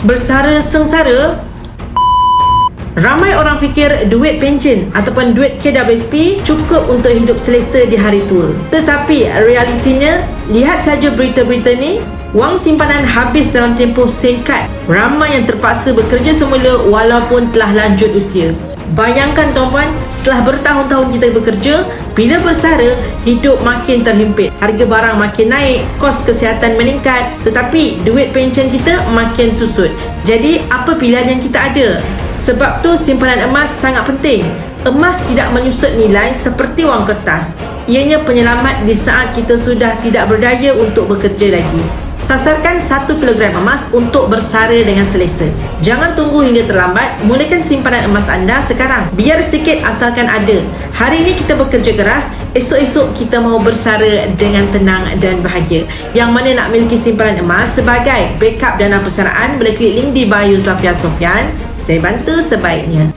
Bersara sengsara. Ramai orang fikir duit pension ataupun duit KWSP cukup untuk hidup selesa di hari tua. Tetapi realitinya, lihat saja berita-berita ni, wang simpanan habis dalam tempoh singkat. Ramai yang terpaksa bekerja semula walaupun telah lanjut usia. Bayangkan tuan-puan, setelah bertahun-tahun kita bekerja, bila bersara, hidup makin terhimpit. Harga barang makin naik, kos kesihatan meningkat, tetapi duit pension kita makin susut. Jadi, apa pilihan yang kita ada? Sebab tu simpanan emas sangat penting. Emas tidak menyusut nilai seperti wang kertas. Ianya penyelamat di saat kita sudah tidak berdaya untuk bekerja lagi. Sasarkan 1 kilogram emas untuk bersara dengan selesa. Jangan tunggu hingga terlambat, mulakan simpanan emas anda sekarang. Biar sikit asalkan ada. Hari ini kita bekerja keras, esok-esok kita mahu bersara dengan tenang dan bahagia. Yang mana nak miliki simpanan emas sebagai backup dana persaraan, boleh klik link di bio Safia Sophian. Saya bantu sebaiknya.